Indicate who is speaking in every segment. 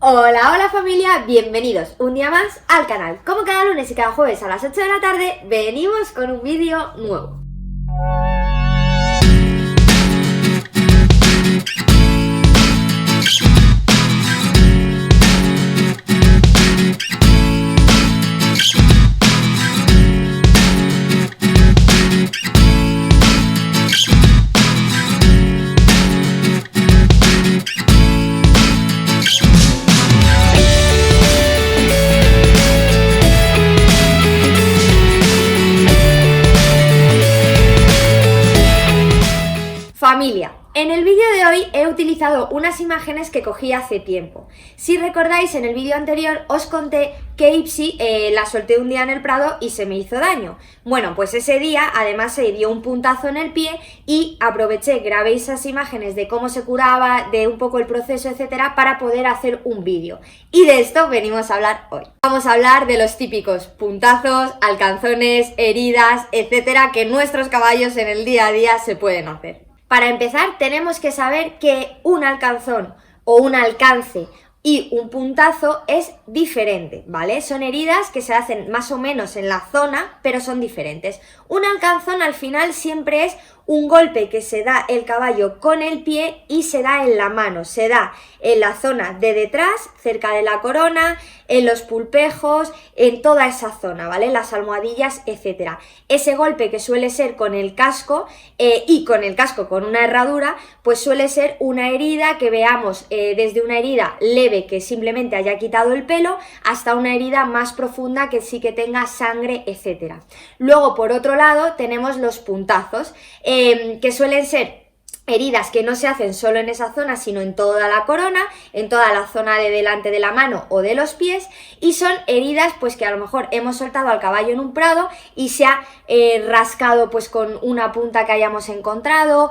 Speaker 1: Hola, hola familia, bienvenidos un día más al canal. Como cada lunes y cada jueves a las 8 de la tarde, venimos con un vídeo nuevo. Familia, en el vídeo de hoy he utilizado unas imágenes que cogí hace tiempo. Si recordáis, en el vídeo anterior os conté que Ipsy la solté un día en el Prado y se me hizo daño. Bueno, pues ese día además se dio un puntazo en el pie y aproveché, grabé esas imágenes de cómo se curaba, de un poco el proceso, etcétera, para poder hacer un vídeo. Y de esto venimos a hablar hoy. Vamos a hablar de los típicos puntazos, alcanzones, heridas, etcétera, que nuestros caballos en el día a día se pueden hacer. Para empezar, tenemos que saber que un alcanzón o un alcance y un puntazo es diferente, ¿vale? Son heridas que se hacen más o menos en la zona, pero son diferentes. Un alcanzón al final siempre es un golpe que se da el caballo con el pie y se da en la mano, se da en la zona de detrás, cerca de la corona, en los pulpejos, en toda esa zona, ¿vale? Las almohadillas, etcétera. Ese golpe que suele ser con el casco y con el casco con una herradura, pues suele ser una herida que veamos desde una herida leve que simplemente haya quitado el pelo hasta una herida más profunda que sí que tenga sangre, etcétera. Luego, por otro lado, tenemos los puntazos, que suelen ser heridas que no se hacen solo en esa zona, sino en toda la corona, en toda la zona de delante de la mano o de los pies, y son heridas pues que a lo mejor hemos soltado al caballo en un prado y se ha rascado pues con una punta que hayamos encontrado,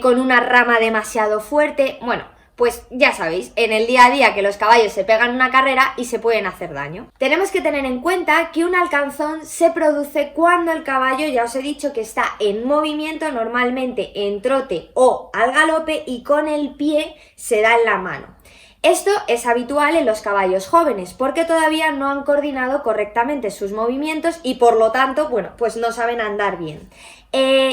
Speaker 1: con una rama demasiado fuerte. Bueno, pues ya sabéis, en el día a día que los caballos se pegan una carrera y se pueden hacer daño. Tenemos que tener en cuenta que un alcanzón se produce cuando el caballo, ya os he dicho, que está en movimiento, normalmente en trote o al galope, y con el pie se da en la mano. Esto es habitual en los caballos jóvenes porque todavía no han coordinado correctamente sus movimientos y por lo tanto, bueno, pues no saben andar bien.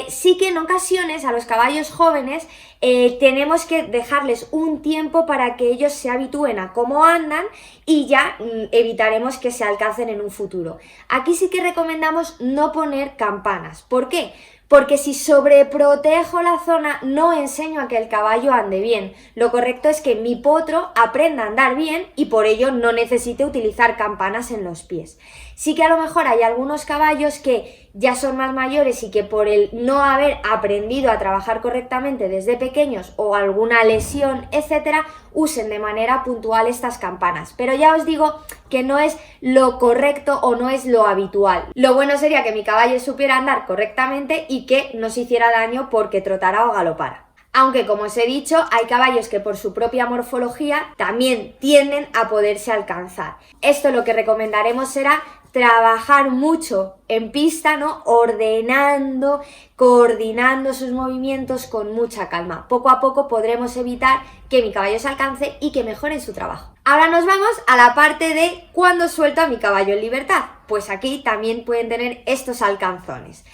Speaker 1: Sí que en ocasiones a los caballos jóvenes tenemos que dejarles un tiempo para que ellos se habitúen a cómo andan y ya evitaremos que se alcancen en un futuro. Aquí sí que recomendamos no poner campanas. ¿Por qué? Porque si sobreprotejo la zona, no enseño a que el caballo ande bien. Lo correcto es que mi potro aprenda a andar bien y por ello no necesite utilizar campanas en los pies. Sí que a lo mejor hay algunos caballos que ya son más mayores y que por el no haber aprendido a trabajar correctamente desde pequeños o alguna lesión, etcétera, usen de manera puntual estas campanas. Pero ya os digo que no es lo correcto o no es lo habitual. Lo bueno sería que mi caballo supiera andar correctamente y que no se hiciera daño porque trotara o galopara. Aunque, como os he dicho, hay caballos que por su propia morfología también tienden a poderse alcanzar. Esto lo que recomendaremos será trabajar mucho en pista, ¿no? Ordenando, coordinando sus movimientos con mucha calma. Poco a poco podremos evitar que mi caballo se alcance y que mejore su trabajo. Ahora nos vamos a la parte de cuando suelto a mi caballo en libertad. Pues aquí también pueden tener estos alcanzones.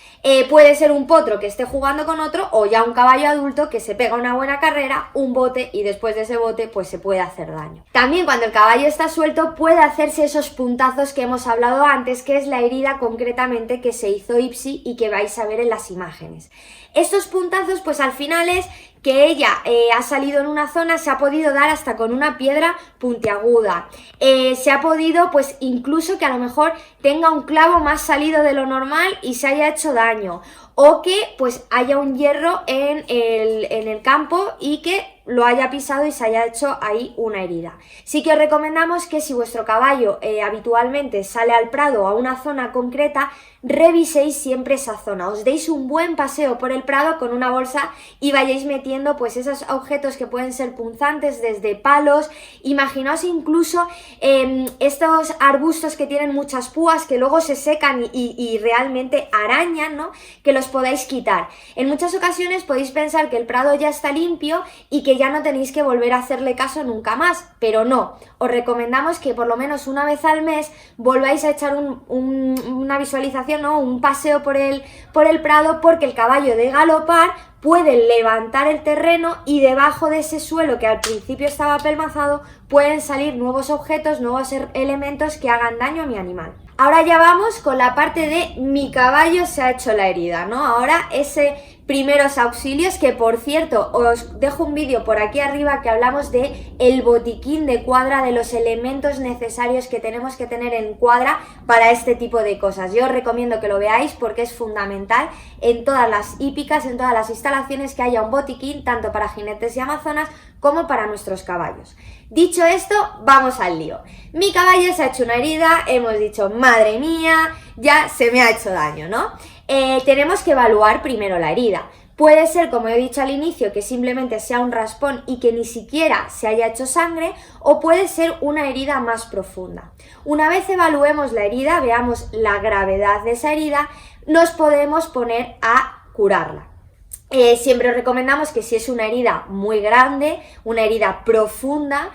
Speaker 1: Puede ser un potro que esté jugando con otro o ya un caballo adulto que se pega una buena carrera, un bote, y después de ese bote pues se puede hacer daño. También cuando el caballo está suelto puede hacerse esos puntazos que hemos hablado antes, que es la herida concretamente que se hizo Ipsy y que vais a ver en las imágenes. Estos puntazos pues al final es que ella ha salido en una zona, se ha podido dar hasta con una piedra puntiaguda, se ha podido pues incluso que a lo mejor tenga un clavo más salido de lo normal y se haya hecho daño, o que pues haya un hierro en el campo y que lo haya pisado y se haya hecho ahí una herida. Sí que os recomendamos que si vuestro caballo habitualmente sale al prado o a una zona concreta, reviséis siempre esa zona, os deis un buen paseo por el prado con una bolsa y vayáis metiendo pues esos objetos que pueden ser punzantes, desde palos, imaginaos incluso estos arbustos que tienen muchas púas que luego se secan y realmente arañan, ¿no? Que los podáis quitar. En muchas ocasiones podéis pensar que el prado ya está limpio y que ya no tenéis que volver a hacerle caso nunca más, pero no, os recomendamos que por lo menos una vez al mes volváis a echar una visualización, ¿no? Un paseo por el prado, porque el caballo de galopar puede levantar el terreno y debajo de ese suelo que al principio estaba apelmazado pueden salir nuevos objetos, nuevos elementos que hagan daño a mi animal. Ahora ya vamos con la parte de mi caballo se ha hecho la herida, ¿no? Ahora ese primeros auxilios, que por cierto os dejo un vídeo por aquí arriba que hablamos de el botiquín de cuadra, de los elementos necesarios que tenemos que tener en cuadra para este tipo de cosas. Yo os recomiendo que lo veáis porque es fundamental en todas las hípicas, en todas las instalaciones, que haya un botiquín tanto para jinetes y amazonas como para nuestros caballos. Dicho esto, vamos al lío. Mi caballo se ha hecho una herida, hemos dicho, madre mía, ya se me ha hecho daño, ¿no? Tenemos que evaluar primero la herida. Puede ser, como he dicho al inicio, que simplemente sea un raspón y que ni siquiera se haya hecho sangre, o puede ser una herida más profunda. Una vez evaluemos la herida, veamos la gravedad de esa herida, nos podemos poner a curarla. Siempre os recomendamos que si es una herida muy grande, una herida profunda,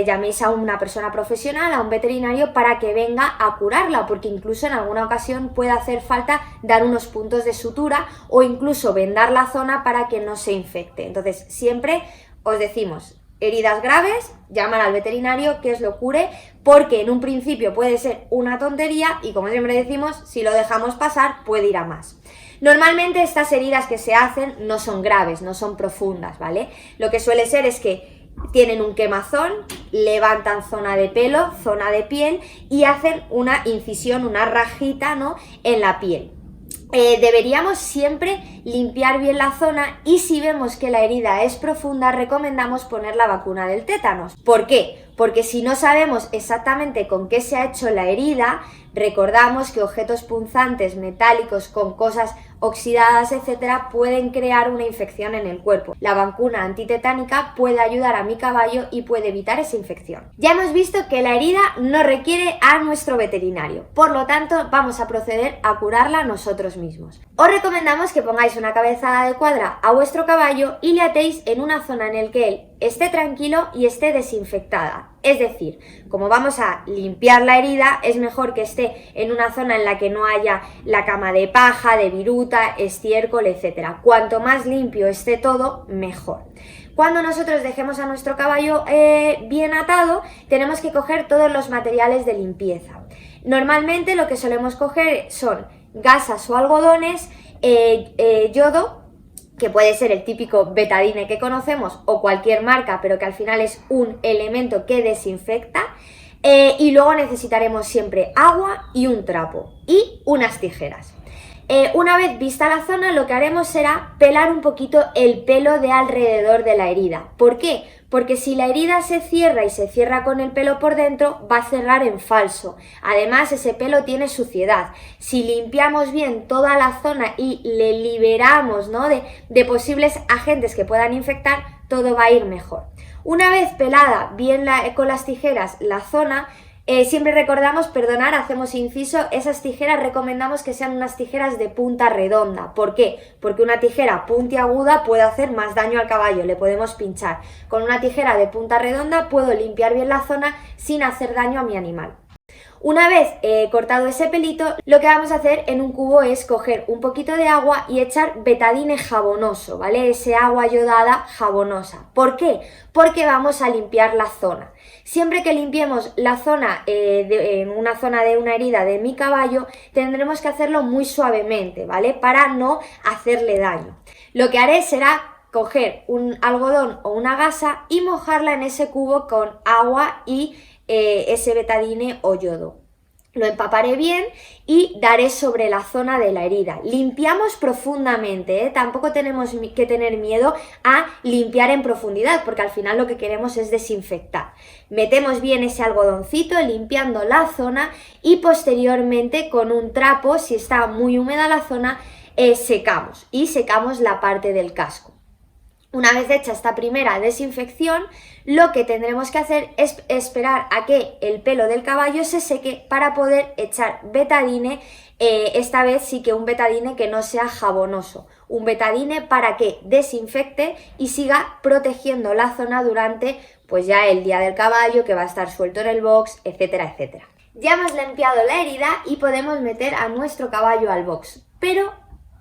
Speaker 1: llaméis a una persona profesional, a un veterinario, para que venga a curarla, porque incluso en alguna ocasión puede hacer falta dar unos puntos de sutura o incluso vendar la zona para que no se infecte. Entonces siempre os decimos, heridas graves, llamar al veterinario que os lo cure, porque en un principio puede ser una tontería y, como siempre decimos, si lo dejamos pasar puede ir a más. Normalmente estas heridas que se hacen no son graves, no son profundas, ¿vale? Lo que suele ser es que tienen un quemazón, levantan zona de pelo, zona de piel y hacen una incisión, una rajita, ¿no?, en la piel. Deberíamos siempre limpiar bien la zona, y si vemos que la herida es profunda, recomendamos poner la vacuna del tétanos. ¿Por qué? Porque si no sabemos exactamente con qué se ha hecho la herida, recordamos que objetos punzantes, metálicos, con cosas oxidadas, etcétera, pueden crear una infección en el cuerpo. La vacuna antitetánica puede ayudar a mi caballo y puede evitar esa infección. Ya hemos visto que la herida no requiere a nuestro veterinario, por lo tanto vamos a proceder a curarla nosotros mismos. Os recomendamos que pongáis una cabezada de cuadra a vuestro caballo y le atéis en una zona en la que él esté tranquilo y esté desinfectada. Es decir, como vamos a limpiar la herida, es mejor que esté en una zona en la que no haya la cama de paja, de viruta, estiércol, etc. Cuanto más limpio esté todo, mejor. Cuando nosotros dejemos a nuestro caballo bien atado, tenemos que coger todos los materiales de limpieza. Normalmente lo que solemos coger son gasas o algodones, yodo, que puede ser el típico betadine que conocemos o cualquier marca, pero que al final es un elemento que desinfecta, y luego necesitaremos siempre agua y un trapo y unas tijeras. Una vez vista la zona, lo que haremos será pelar un poquito el pelo de alrededor de la herida. ¿Por qué? Porque si la herida se cierra y se cierra con el pelo por dentro, va a cerrar en falso. Además, ese pelo tiene suciedad. Si limpiamos bien toda la zona y le liberamos, ¿no?, de posibles agentes que puedan infectar, todo va a ir mejor. Una vez pelada bien con las tijeras la zona, siempre recordamos, perdonar, hacemos inciso, esas tijeras recomendamos que sean unas tijeras de punta redonda. ¿Por qué? Porque una tijera puntiaguda puede hacer más daño al caballo, le podemos pinchar. Con una tijera de punta redonda puedo limpiar bien la zona sin hacer daño a mi animal. Una vez cortado ese pelito, lo que vamos a hacer en un cubo es coger un poquito de agua y echar betadine jabonoso, ¿vale? Ese agua yodada jabonosa. ¿Por qué? Porque vamos a limpiar la zona. Siempre que limpiemos la zona, en una zona de una herida de mi caballo, tendremos que hacerlo muy suavemente, ¿vale? Para no hacerle daño. Lo que haré será coger un algodón o una gasa y mojarla en ese cubo con agua y ese betadine o yodo. Lo empaparé bien y daré sobre la zona de la herida. Limpiamos profundamente, tampoco tenemos que tener miedo a limpiar en profundidad, porque al final lo que queremos es desinfectar. Metemos bien ese algodoncito limpiando la zona y posteriormente con un trapo, si está muy húmeda la zona, secamos la parte del casco. Una vez hecha esta primera desinfección, lo que tendremos que hacer es esperar a que el pelo del caballo se seque para poder echar betadine, esta vez sí que un betadine que no sea jabonoso, un betadine para que desinfecte y siga protegiendo la zona durante pues ya el día del caballo, que va a estar suelto en el box, etcétera, etcétera. Ya hemos limpiado la herida y podemos meter a nuestro caballo al box, pero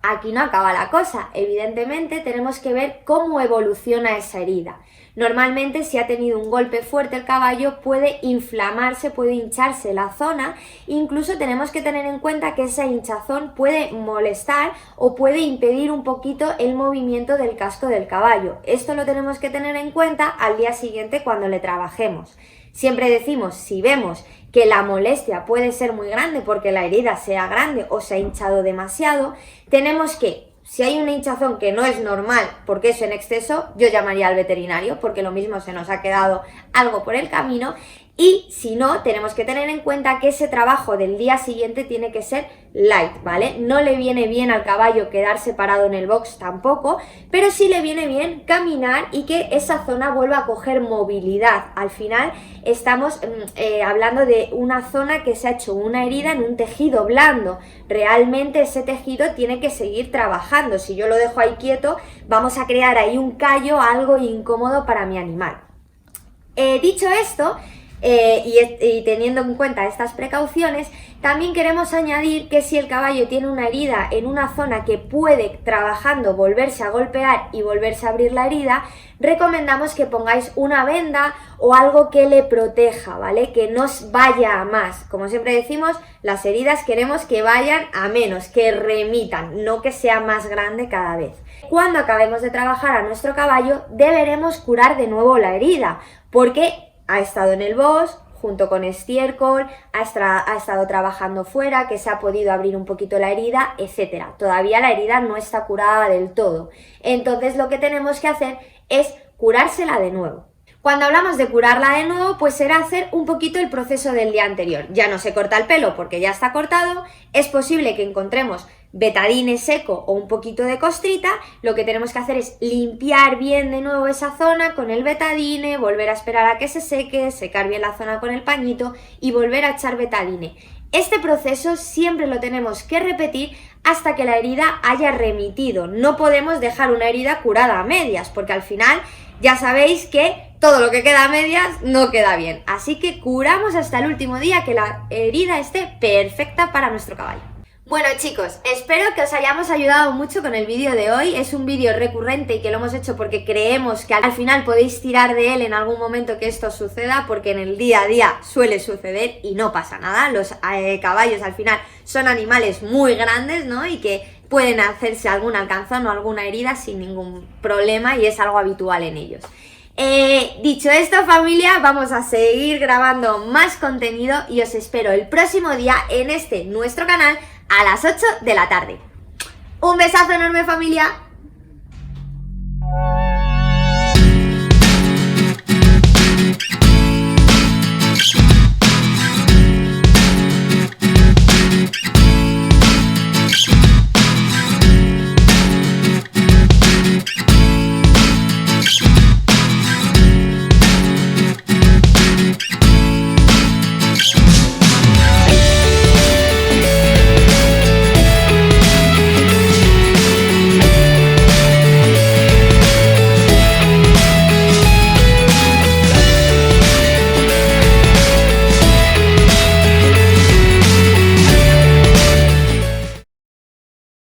Speaker 1: aquí no acaba la cosa. Evidentemente tenemos que ver cómo evoluciona esa herida. Normalmente, si ha tenido un golpe fuerte el caballo, puede inflamarse, puede hincharse la zona. Incluso tenemos que tener en cuenta que esa hinchazón puede molestar o puede impedir un poquito el movimiento del casco del caballo. Esto lo tenemos que tener en cuenta al día siguiente cuando le trabajemos. Siempre decimos, si vemos que la molestia puede ser muy grande porque la herida sea grande o se ha hinchado demasiado, tenemos que, si hay una hinchazón que no es normal porque es en exceso, yo llamaría al veterinario porque lo mismo se nos ha quedado algo por el camino. Y si no, tenemos que tener en cuenta que ese trabajo del día siguiente tiene que ser light, ¿vale? No le viene bien al caballo quedarse parado en el box tampoco, pero sí le viene bien caminar y que esa zona vuelva a coger movilidad. Al final estamos hablando de una zona que se ha hecho una herida en un tejido blando. Realmente ese tejido tiene que seguir trabajando. Si yo lo dejo ahí quieto, vamos a crear ahí un callo, algo incómodo para mi animal. Dicho esto, y teniendo en cuenta estas precauciones, también queremos añadir que si el caballo tiene una herida en una zona que puede, trabajando, volverse a golpear y volverse a abrir la herida, recomendamos que pongáis una venda o algo que le proteja, ¿vale? Que no vaya a más. Como siempre decimos, las heridas queremos que vayan a menos, que remitan, no que sea más grande cada vez. Cuando acabemos de trabajar a nuestro caballo, deberemos curar de nuevo la herida, porque ha estado en el box junto con estiércol, ha estado trabajando fuera, que se ha podido abrir un poquito la herida, etc. Todavía la herida no está curada del todo. Entonces lo que tenemos que hacer es curársela de nuevo. Cuando hablamos de curarla de nuevo, pues será hacer un poquito el proceso del día anterior. Ya no se corta el pelo porque ya está cortado, es posible que encontremos betadine seco o un poquito de costrita. Lo que tenemos que hacer es limpiar bien de nuevo esa zona con el betadine, volver a esperar a que se seque, secar bien la zona con el pañito y volver a echar betadine. Este proceso siempre lo tenemos que repetir hasta que la herida haya remitido. No podemos dejar una herida curada a medias, porque al final ya sabéis que todo lo que queda a medias no queda bien. Así que curamos hasta el último día que la herida esté perfecta para nuestro caballo. Bueno chicos, espero que os hayamos ayudado mucho con el vídeo de hoy. Es un vídeo recurrente y que lo hemos hecho porque creemos que al final podéis tirar de él en algún momento que esto suceda, porque en el día a día suele suceder y no pasa nada. Los caballos al final son animales muy grandes, ¿no? Y que pueden hacerse algún alcanzón o alguna herida sin ningún problema y es algo habitual en ellos. Dicho esto, familia, vamos a seguir grabando más contenido y os espero el próximo día en nuestro canal a las 8 de la tarde. Un besazo enorme, familia.